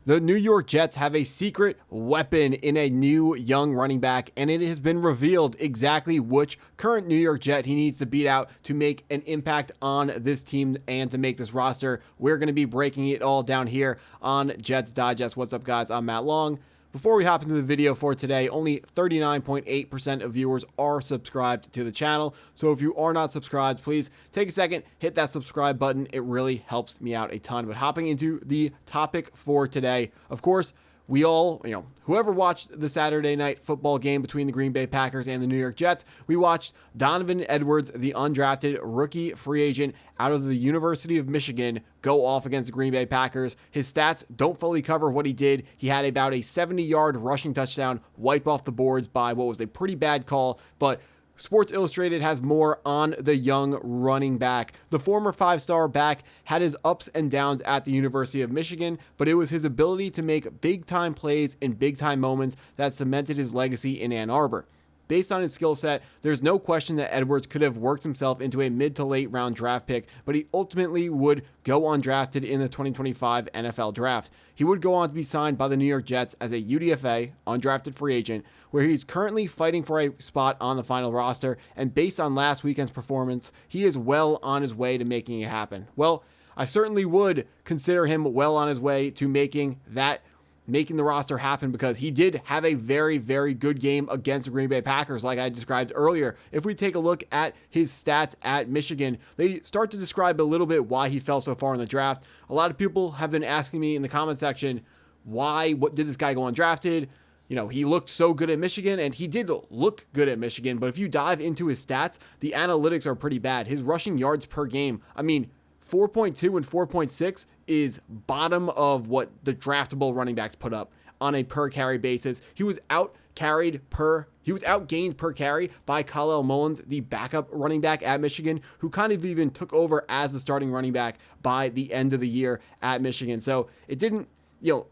The New York Jets have a secret weapon in a new young running back, and it has been revealed exactly which current New York Jet he needs to beat out to make an impact on this team and to make this roster. We're going to be breaking it all down here on Jets Digest. What's up, guys? I'm Matt Long. Before we hop into the video for today, only 39.8% of viewers are subscribed to the channel. So if you are not subscribed, please take a second, hit that subscribe button. It really helps me out a ton. But hopping into the topic for today, of course, we all, whoever watched the Saturday night football game between the Green Bay Packers and the New York Jets, we watched Donovan Edwards, the undrafted rookie free agent out of the University of Michigan, go off against the Green Bay Packers. His stats don't fully cover what he did. He had about a 70-yard rushing touchdown, wipe off the boards by what was a pretty bad call, but Sports Illustrated has more on the young running back. The former five-star back had his ups and downs at the University of Michigan, but it was his ability to make big-time plays in big-time moments that cemented his legacy in Ann Arbor. Based on his skill set, there's no question that Edwards could have worked himself into a mid to late round draft pick, but he ultimately would go undrafted in the 2025 NFL draft. He would go on to be signed by the New York Jets as a UDFA, undrafted free agent, where he's currently fighting for a spot on the final roster, and based on last weekend's performance, he is well on his way to making it happen. Well, I certainly would consider him well on his way to making the roster happen, because he did have a very, very good game against the Green Bay Packers, like I described earlier. If we take a look at his stats at Michigan, they start to describe a little bit why he fell so far in the draft. A lot of people have been asking me in the comment section, what did this guy go undrafted? He looked so good at Michigan, and he did look good at Michigan, but if you dive into his stats, the analytics are pretty bad. His rushing yards per game, 4.2 and 4.6 is bottom of what the draftable running backs put up on a per carry basis. He was outgained per carry by Kyle Mullins, the backup running back at Michigan, who kind of even took over as the starting running back by the end of the year at Michigan. So it didn't,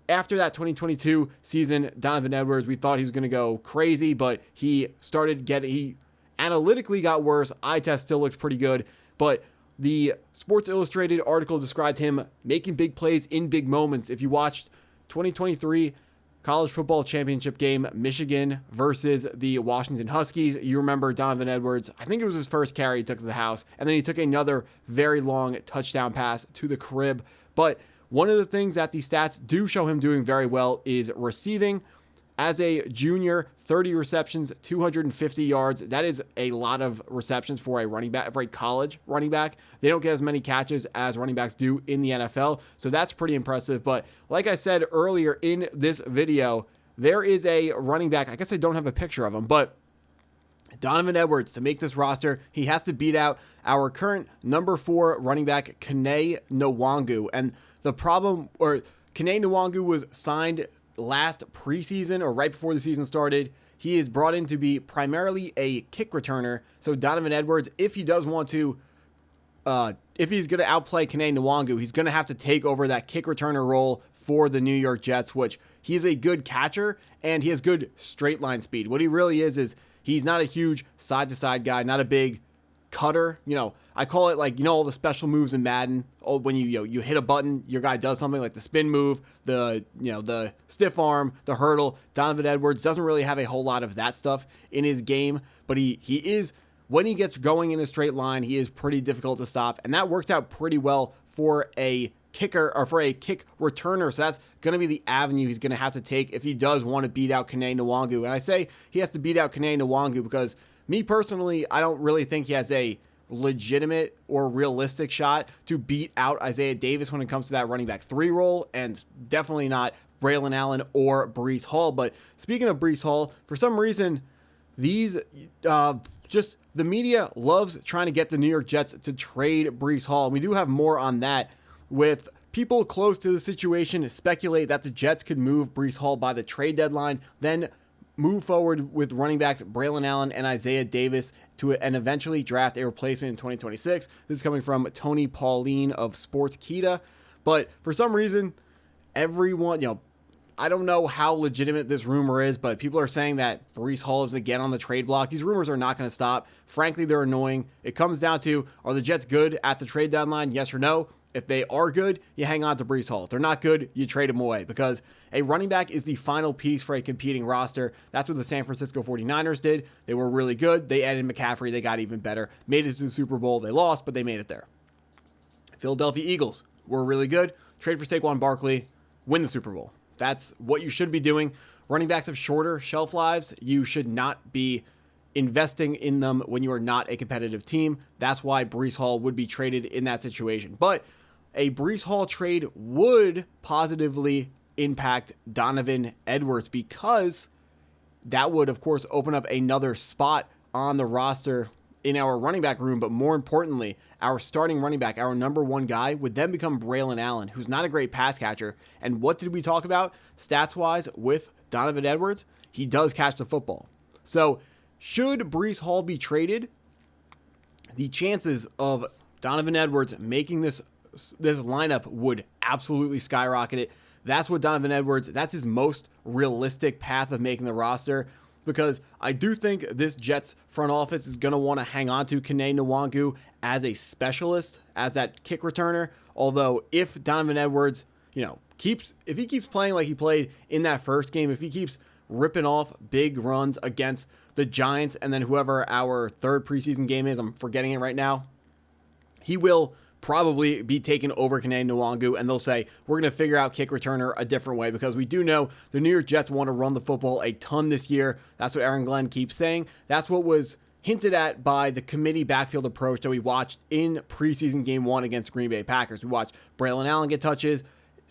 after that 2022 season, Donovan Edwards, we thought he was going to go crazy, but he analytically got worse. Eye test still looks pretty good, but the Sports Illustrated article described him making big plays in big moments. If you watched 2023 college football championship game, Michigan versus the Washington Huskies, you remember Donovan Edwards, I think it was his first carry he took to the house, and then he took another very long touchdown pass to the crib. But one of the things that the stats do show him doing very well is receiving. As a junior, 30 receptions, 250 yards. That is a lot of receptions for a running back, for a college running back. They don't get as many catches as running backs do in the NFL, so that's pretty impressive. But like I said earlier in this video, there is a running back. I guess I don't have a picture of him, but Donovan Edwards, to make this roster, he has to beat out our current number 4 running back, Quinnen Williams. And the problem, Quinnen Williams was signed last preseason or right before the season started. He is brought in to be primarily a kick returner. So Donovan Edwards, if he does want to, if he's going to outplay Quinnen Williams, he's going to have to take over that kick returner role for the New York Jets, which he's a good catcher and he has good straight line speed. What he really is he's not a huge side to side guy, not a big cutter. I call it all the special moves in Madden. When you hit a button, your guy does something like the spin move, the stiff arm, the hurdle. Donovan Edwards doesn't really have a whole lot of that stuff in his game, but he is, when he gets going in a straight line, he is pretty difficult to stop, and that works out pretty well for a kicker or for a kick returner. So that's going to be the avenue he's going to have to take if he does want to beat out Quinnen Williams. And I say he has to beat out Quinnen Williams because me personally, I don't really think he has a legitimate or realistic shot to beat out Isaiah Davis when it comes to that running back 3 role, and definitely not Braylon Allen or Breece Hall. But speaking of Breece Hall, for some reason, the media loves trying to get the New York Jets to trade Breece Hall. And we do have more on that, with people close to the situation speculate that the Jets could move Breece Hall by the trade deadline, then move forward with running backs Braylon Allen and Isaiah Davis and eventually draft a replacement in 2026. This is coming from Tony Pauline of Sportskeeda. But for some reason, everyone, I don't know how legitimate this rumor is, but people are saying that Breece Hall is again on the trade block. These rumors are not going to stop. Frankly, they're annoying. It comes down to, are the Jets good at the trade deadline? Yes or no? If they are good, you hang on to Breece Hall. If they're not good, you trade him away, because a running back is the final piece for a competing roster. That's what the San Francisco 49ers did. They were really good. They added McCaffrey. They got even better. Made it to the Super Bowl. They lost, but they made it there. Philadelphia Eagles were really good. Trade for Saquon Barkley. Win the Super Bowl. That's what you should be doing. Running backs have shorter shelf lives. You should not be investing in them when you are not a competitive team. That's why Breece Hall would be traded in that situation. But a Breece Hall trade would positively impact Donovan Edwards, because that would, of course, open up another spot on the roster in our running back room. But more importantly, our starting running back, our number one guy, would then become Braylon Allen, who's not a great pass catcher. And what did we talk about stats-wise with Donovan Edwards? He does catch the football. So should Breece Hall be traded, the chances of Donovan Edwards making this lineup would absolutely skyrocket it. That's what Donovan Edwards, that's his most realistic path of making the roster, because I do think this Jets front office is going to want to hang on to Quinnen Williams as a specialist, as that kick returner. Although if Donovan Edwards, if he keeps playing like he played in that first game, if he keeps ripping off big runs against the Giants and then whoever our third preseason game is, I'm forgetting it right now, he will probably be taken over Quinnen Williams, and they'll say, we're going to figure out kick returner a different way, because we do know the New York Jets want to run the football a ton this year. That's what Aaron Glenn keeps saying. That's what was hinted at by the committee backfield approach that we watched in preseason game 1 against Green Bay Packers. We watched Braylon Allen get touches,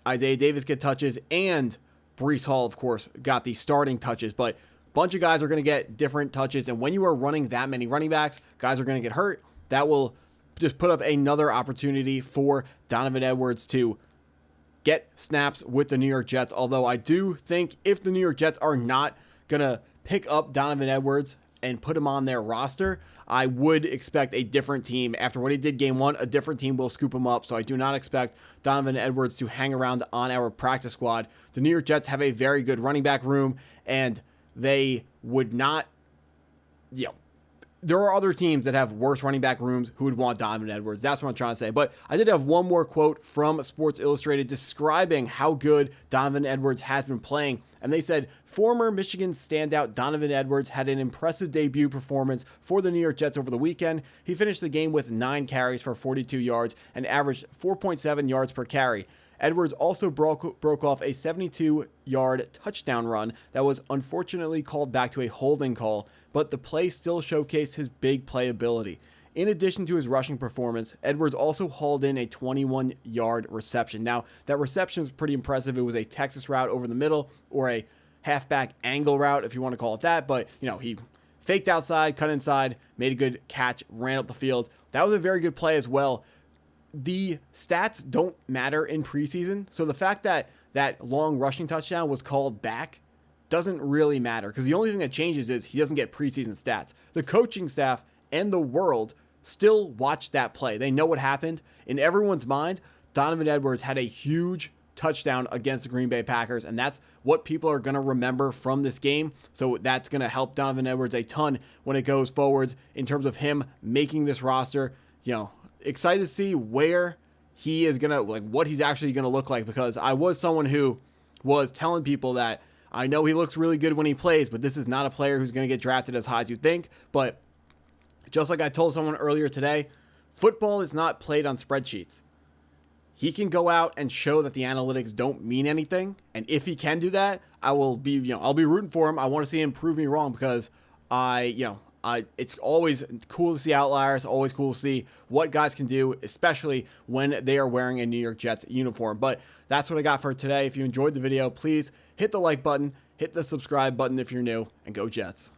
Isaiah Davis get touches, and Breece Hall, of course, got the starting touches. But a bunch of guys are going to get different touches, and when you are running that many running backs, guys are going to get hurt. That will just put up another opportunity for Donovan Edwards to get snaps with the New York Jets. Although I do think if the New York Jets are not going to pick up Donovan Edwards and put him on their roster, I would expect a different team. After what he did game 1, a different team will scoop him up. So I do not expect Donovan Edwards to hang around on our practice squad. The New York Jets have a very good running back room, and they would not, there are other teams that have worse running back rooms who would want Donovan Edwards. That's what I'm trying to say. But I did have one more quote from Sports Illustrated describing how good Donovan Edwards has been playing. And they said, former Michigan standout Donovan Edwards had an impressive debut performance for the New York Jets over the weekend. He finished the game with 9 carries for 42 yards and averaged 4.7 yards per carry. Edwards also broke off a 72-yard touchdown run that was unfortunately called back to a holding call, but the play still showcased his big playability. In addition to his rushing performance, Edwards also hauled in a 21-yard reception. Now, that reception was pretty impressive. It was a Texas route over the middle, or a halfback angle route, if you want to call it that, but, he faked outside, cut inside, made a good catch, ran up the field. That was a very good play as well. The stats don't matter in preseason, so the fact that that long rushing touchdown was called back doesn't really matter, because the only thing that changes is he doesn't get preseason stats. The coaching staff and the world still watch that play. They know what happened. In everyone's mind, Donovan Edwards had a huge touchdown against the Green Bay Packers, and that's what people are going to remember from this game. So that's going to help Donovan Edwards a ton when it goes forwards in terms of him making this roster. Excited to see where he is going to, what he's actually going to look like, because I was someone who was telling people that I know he looks really good when he plays, but this is not a player who's going to get drafted as high as you think. But just like I told someone earlier today, football is not played on spreadsheets. He can go out and show that the analytics don't mean anything. And if he can do that, I'll be rooting for him. I want to see him prove me wrong, because it's always cool to see outliers, always cool to see what guys can do, especially when they are wearing a New York Jets uniform. But that's what I got for today. If you enjoyed the video, please hit the like button, hit the subscribe button if you're new, and go Jets.